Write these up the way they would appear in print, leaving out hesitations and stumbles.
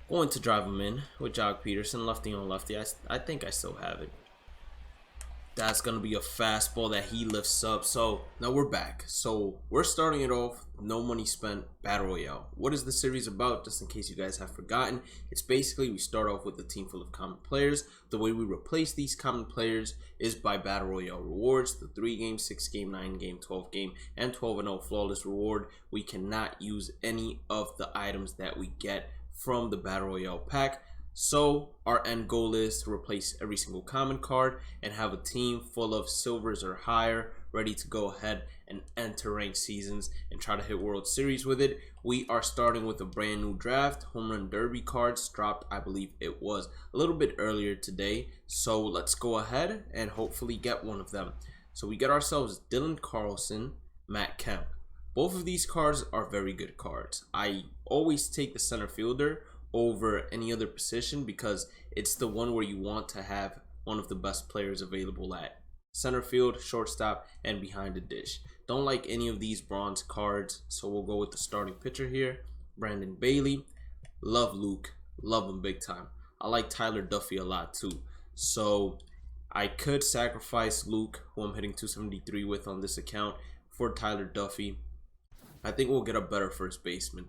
Going to drive him in with Jock Peterson, lefty on lefty. I think I still have it. That's going to be a fastball that he lifts up. So now we're back. So we're starting it off. No money spent. Battle Royale. What is the series about? Just in case you guys have forgotten. It's basically we start off with a team full of common players. The way we replace these common players is by Battle Royale rewards. The 3-game, 6-game, 9-game, 12-game, and 12-0 flawless reward. We cannot use any of the items that we get from the Battle Royale pack. So our end goal is to replace every single common card and have a team full of silvers or higher ready to go ahead and enter ranked seasons and try to hit World Series with it. We are starting with a brand new draft. Home Run Derby cards dropped, I believe it was a little bit earlier today. So let's go ahead and hopefully get one of them. So we get ourselves Dylan Carlson, Matt Kemp. Both of these cards are very good cards. I always take the center fielder over any other position because it's the one where you want to have one of the best players available at center field, shortstop, and behind the dish. Don't like any of these bronze cards, so we'll go with the starting pitcher here. Brandon Bailey. Love Luke. Love him big time. I like Tyler Duffy a lot too. So I could sacrifice Luke, who I'm hitting 273 with on this account, for Tyler Duffy. I think we'll get a better first baseman,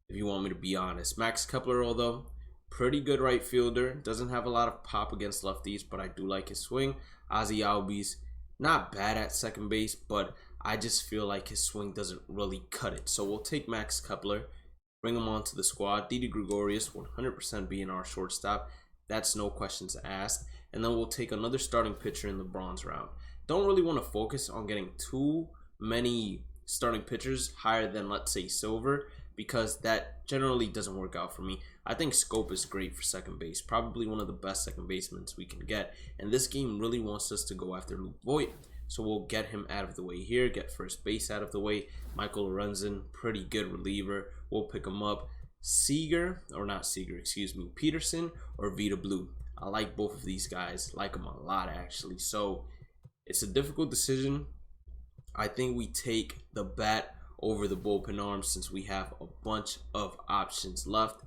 if you want me to be honest. Max Kepler, although pretty good right fielder, doesn't have a lot of pop against lefties, but I do like his swing. Ozzy Albies, not bad at second base, but I just feel like his swing doesn't really cut it. So we'll take Max Kepler, bring him onto the squad. Didi Gregorius 100% being our shortstop. That's no questions asked. And then we'll take another starting pitcher in the bronze round. Don't really want to focus on getting too many starting pitchers higher than, let's say, silver, because that generally doesn't work out for me. I think Scope is great for second base, probably one of the best second basemen we can get, and this game really wants us to go after Luke Voit, so we'll get him out of the way here, get first base out of the way. Michael Lorenzen, pretty good reliever, we'll pick him up. Peterson or Vita Blue. I like both of these guys, like them a lot actually, so it's a difficult decision. I think we take the bat over the bullpen arms since we have a bunch of options left.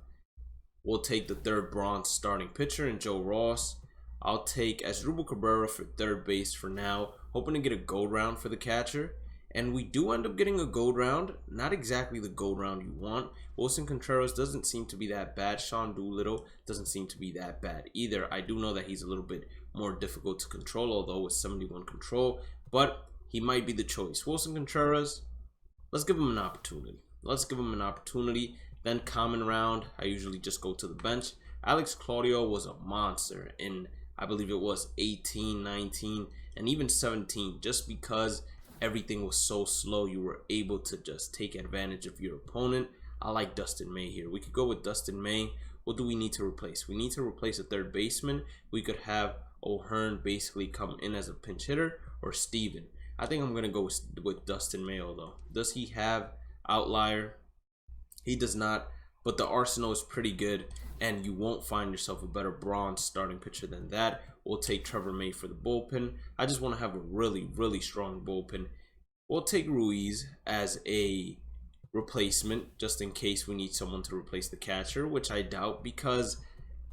We'll take the third bronze starting pitcher in Joe Ross. I'll take Asdrubal Cabrera for third base for now, hoping to get a gold round for the catcher. And we do end up getting a gold round, not exactly the gold round you want. Wilson Contreras doesn't seem to be that bad. Sean Doolittle doesn't seem to be that bad either. I do know that he's a little bit more difficult to control, although with 71 control, but he might be the choice. Wilson Contreras, let's give him an opportunity. Then common round, I usually just go to the bench. Alex Claudio was a monster in, I believe it was 18, 19, and even 17. Just because everything was so slow, you were able to just take advantage of your opponent. I like Dustin May here. We could go with Dustin May. What do we need to replace? We need to replace a third baseman. We could have O'Hearn basically come in as a pinch hitter, or Steven. I think I'm going to go with Dustin Mayo, though. Does he have outlier? He does not, but the arsenal is pretty good, and you won't find yourself a better bronze starting pitcher than that. We'll take Trevor May for the bullpen. I just want to have a really, really strong bullpen. We'll take Ruiz as a replacement, just in case we need someone to replace the catcher, which I doubt, because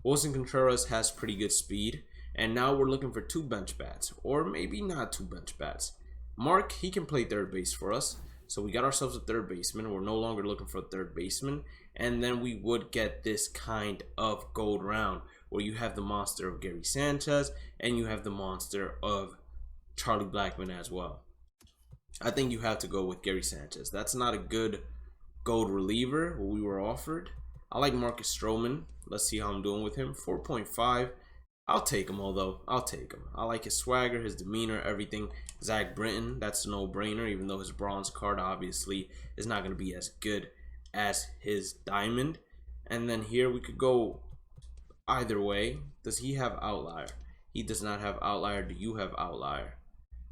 Wilson Contreras has pretty good speed, and now we're looking for 2 bench bats, or maybe not 2 bench bats. Mark, he can play third base for us. So we got ourselves a third baseman. We're no longer looking for a third baseman. And then we would get this kind of gold round where you have the monster of Gary Sanchez and you have the monster of Charlie Blackmon as well. I think you have to go with Gary Sanchez. That's not a good gold reliever we were offered. I like Marcus Stroman. Let's see how I'm doing with him. 4.5. I'll take him, although. I'll take him. I like his swagger, his demeanor, everything. Zach Britton, that's a no-brainer, even though his bronze card obviously is not going to be as good as his diamond. And then here we could go either way. Does he have outlier? He does not have outlier. Do you have outlier?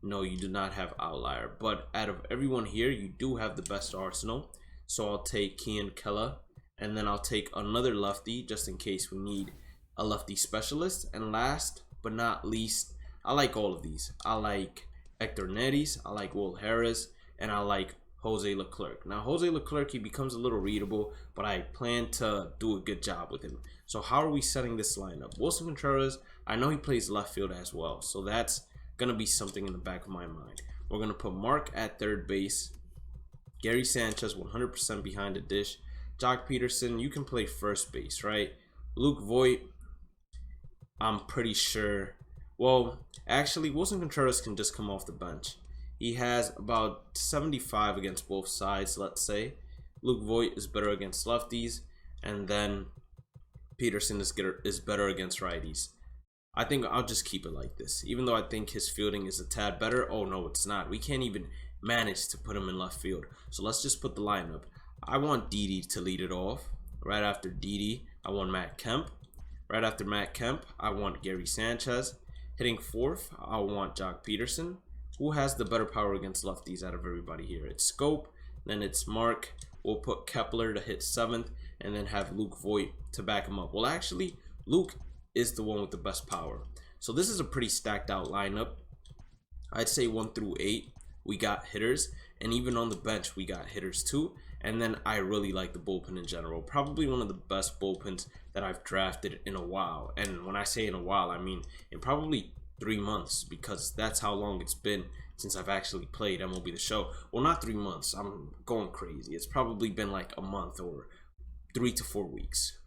No, you do not have outlier. But out of everyone here, you do have the best arsenal. So I'll take Kian Kella, and then I'll take another lefty just in case we need a lefty specialist. And last but not least, I like all of these. I like Hector Neris, I like Will Harris, and I like Jose Leclerc. Now, Jose Leclerc, he becomes a little readable, but I plan to do a good job with him. So how are we setting this lineup? Willson Contreras, I know he plays left field as well, so that's going to be something in the back of my mind. We're going to put Mark at third base. Gary Sanchez 100% behind the dish. Jock Peterson, you can play first base, right? Luke Voit, I'm pretty sure. Well, actually, Willson Contreras can just come off the bench. He has about 75 against both sides, let's say. Luke Voit is better against lefties, and then Peterson is better against righties. I think I'll just keep it like this. Even though I think his fielding is a tad better. Oh, no, it's not. We can't even manage to put him in left field. So let's just put the lineup. I want Didi to lead it off. Right after Didi, I want Matt Kemp. Right after Matt Kemp, I want Gary Sanchez. Hitting fourth, I want Jock Peterson. Who has the better power against lefties out of everybody here? It's Scope, then it's Mark. We'll put Kepler to hit seventh, and then have Luke Voit to back him up. Well, actually, Luke is the one with the best power. So this is a pretty stacked out lineup. I'd say 1 through 8, we got hitters, and even on the bench, we got hitters too. And then I really like the bullpen in general. Probably one of the best bullpens that I've drafted in a while. And when I say in a while, I mean in probably 3 months, because that's how long it's been since I've actually played MLB The Show. Well, not 3 months. I'm going crazy. It's probably been like a month or 3 to 4 weeks.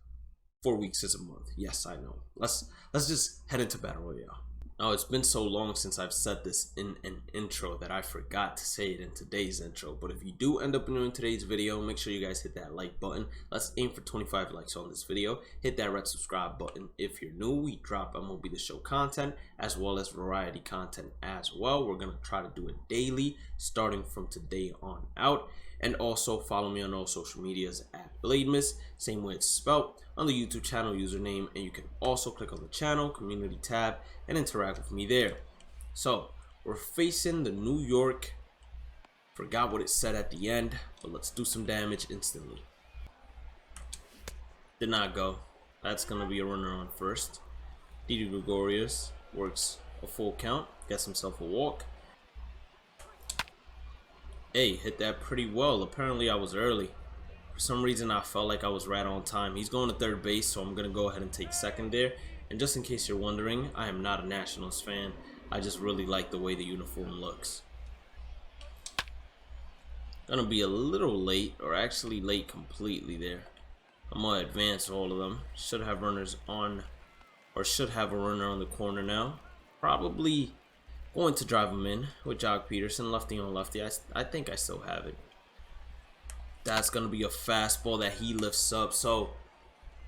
4 weeks is a month. Yes, I know. Let's just head into Battle Royale. Now, it's been so long since I've said this in an intro that I forgot to say it in today's intro. But if you do end up enjoying today's video, make sure you guys hit that like button. Let's aim for 25 likes on this video. Hit that red subscribe button if you're new. We drop MLB The Show content as well as variety content as well. We're going to try to do it daily starting from today on out. And also follow me on all social medias at Blademas, same way it's spelled, on the YouTube channel username. And you can also click on the channel community tab and interact with me there. So we're facing the New York. Forgot what it said at the end, but let's do some damage instantly. Did not go. That's gonna be a runner on first. Didi Gregorius works a full count, gets himself a walk. Hey, hit that pretty well. Apparently I was early. For some reason I felt like I was right on time. He's going to third base, so I'm gonna go ahead and take second there. And just in case you're wondering, I am not a Nationals fan. I just really like the way the uniform looks. Gonna be a little late, or actually late completely there. I'm gonna advance all of them. Should have runners on, or should have a runner on the corner now. Probably going to drive him in with Jock Peterson, lefty on lefty. I think I still have it. That's gonna be a fastball that he lifts up. So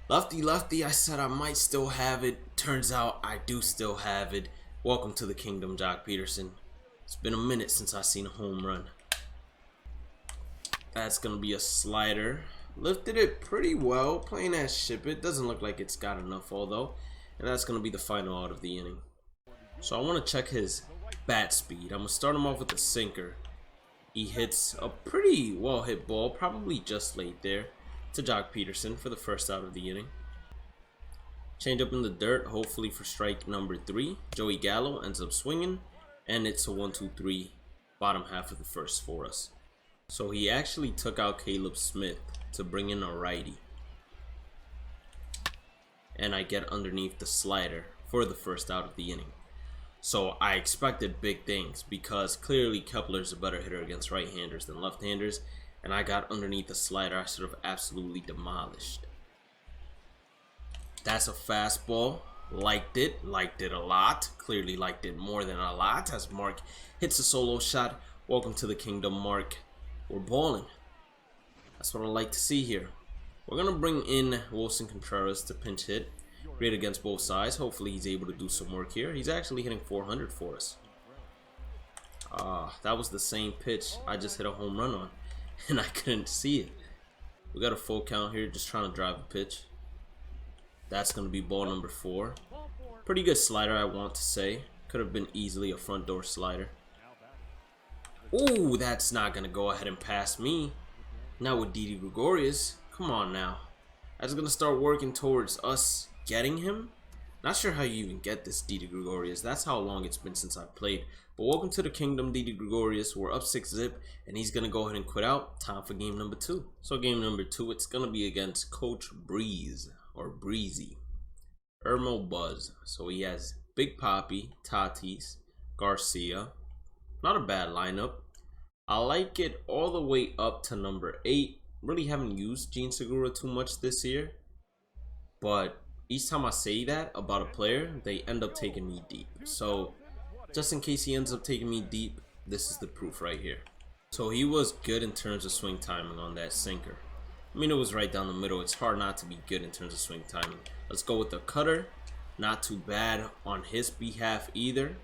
lefty, lefty, I said I might still have it. Turns out I do still have it. Welcome to the kingdom, Jock Peterson. It's been a minute since I seen a home run. That's gonna be a slider. Lifted it pretty well, playing that ship. It doesn't look like it's got enough, although. And that's gonna be the final out of the inning. So I want to check his bat speed. I'm gonna start him off with a sinker. He hits a pretty well hit ball, probably just late there, to Jock Peterson for the first out of the inning. Change up in the dirt, hopefully for strike number 3. Joey Gallo ends up swinging, and it's a 1-2-3 bottom half of the first for us. So he actually took out Caleb Smith to bring in a righty. And I get underneath the slider for the first out of the inning. So I expected big things because clearly Kepler's a better hitter against right-handers than left-handers. And I got underneath the slider. I should have absolutely demolished. That's a fastball. Liked it a lot. Clearly liked it more than a lot as Mark hits a solo shot. Welcome to the kingdom, Mark. We're balling. That's what I like to see here. We're going to bring in Willson Contreras to pinch hit. Great against both sides. Hopefully he's able to do some work here. He's actually hitting 400 for us. That was the same pitch I just hit a home run on. And I couldn't see it. We got a full count here, just trying to drive a pitch. That's going to be ball number 4. Pretty good slider, I want to say. Could have been easily a front door slider. Ooh, that's not going to go ahead and pass me. Now with Didi Gregorius. Come on now. That's going to start working towards us getting him. Not sure how you even get this Didi Gregorius. That's how long it's been since I've played. But welcome to the kingdom, Didi Gregorius. We're up 6-zip, and he's going to go ahead and quit out. Time for game number 2. So game number 2, it's going to be against Coach Breeze, or Breezy. Ermo Buzz. So he has Big Papi, Tatis, Garcia. Not a bad lineup. I like it all the way up to number 8. Really haven't used Gene Segura too much this year. But each time I say that about a player, they end up taking me deep. So just in case he ends up taking me deep, this is the proof right here. So he was good in terms of swing timing on that sinker. I mean, it was right down the middle. It's hard not to be good in terms of swing timing. Let's go with the cutter. Not too bad on his behalf either.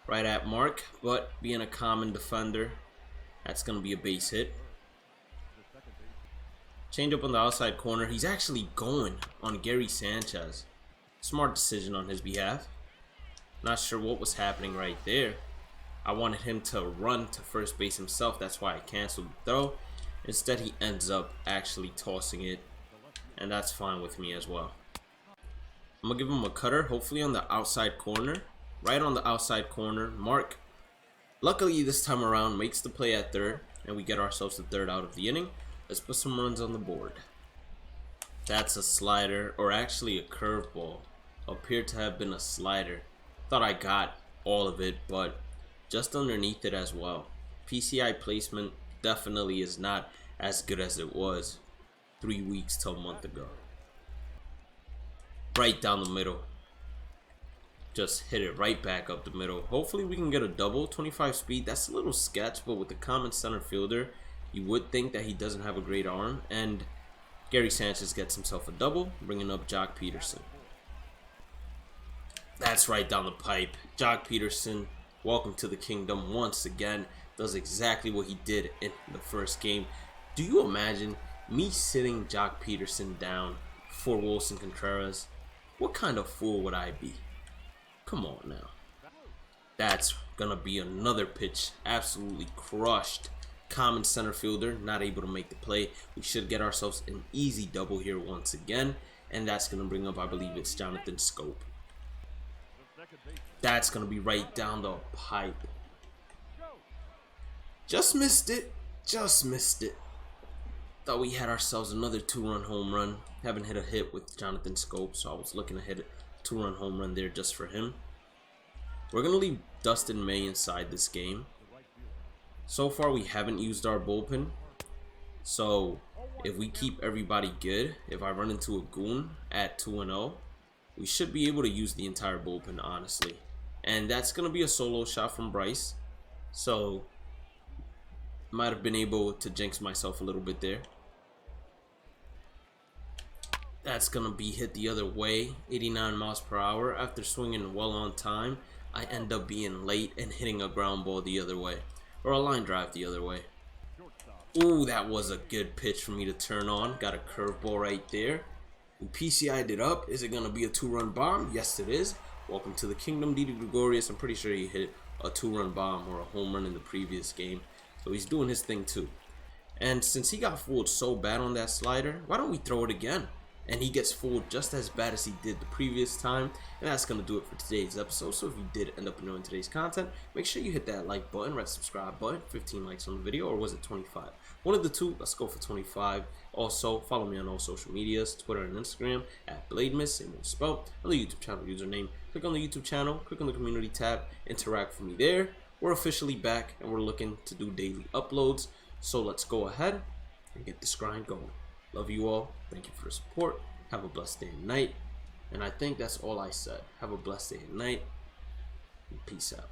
Right at mark, but being a common defender, that's going to be a base hit. Change up on the outside corner. He's actually going on Gary Sanchez. Smart decision on his behalf. Not sure what was happening right there. I wanted him to run to first base himself. That's why I canceled the throw. Instead, he ends up actually tossing it. And that's fine with me as well. I'm going to give him a cutter. Hopefully on the outside corner. Right on the outside corner. Mark, luckily this time around, makes the play at third. And we get ourselves the third out of the inning. Let's put some runs on the board. That's a slider, or actually a curveball. Appeared to have been a slider. Thought I got all of it, but just underneath it as well. PCI placement definitely is not as good as it was 3 weeks to a month ago. Right down the middle. Just hit it right back up the middle. Hopefully we can get a double. 25 speed, that's a little sketch, but with the common center fielder, you would think that he doesn't have a great arm, and Gary Sanchez gets himself a double, bringing up Jock Peterson. That's right down the pipe. Jock Peterson, welcome to the kingdom once again. Does exactly what he did in the first game. Do you imagine me sitting Jock Peterson down for Wilson Contreras? What kind of fool would I be? Come on now. That's gonna be another pitch. Absolutely crushed. Common center fielder, not able to make the play. We should get ourselves an easy double here once again. And that's going to bring up, I believe it's Jonathan Scope. That's going to be right down the pipe. Just missed it. Just missed it. Thought we had ourselves another 2-run home run. Haven't hit a hit with Jonathan Scope, so I was looking to hit a 2-run home run there just for him. We're going to leave Dustin May inside this game. So far, we haven't used our bullpen. So, if we keep everybody good, if I run into a goon at 2-0, we should be able to use the entire bullpen, honestly. And that's going to be a solo shot from Bryce. So, might have been able to jinx myself a little bit there. That's going to be hit the other way, 89 miles per hour. After swinging well on time, I end up being late and hitting a ground ball the other way. Or a line drive the other way. Ooh, that was a good pitch for me to turn on. Got a curveball right there. We PCI'd it up. Is it going to be a 2-run bomb? Yes, it is. Welcome to the kingdom, Didi Gregorius. I'm pretty sure he hit a 2-run bomb or a home run in the previous game. So he's doing his thing too. And since he got fooled so bad on that slider, why don't we throw it again? And he gets fooled just as bad as he did the previous time. And that's going to do it for today's episode. So if you did end up enjoying today's content, make sure you hit that like button, red subscribe button, 15 likes on the video, or was it 25? One of the two. Let's go for 25. Also, follow me on all social medias, Twitter and Instagram, at BladeMiss, same old spell. On the YouTube channel username. Click on the YouTube channel, click on the community tab, interact with me there. We're officially back, and we're looking to do daily uploads. So let's go ahead and get this grind going. Love you all. Thank you for the support. Have a blessed day and night. And I think that's all I said. Have a blessed day and night. And peace out.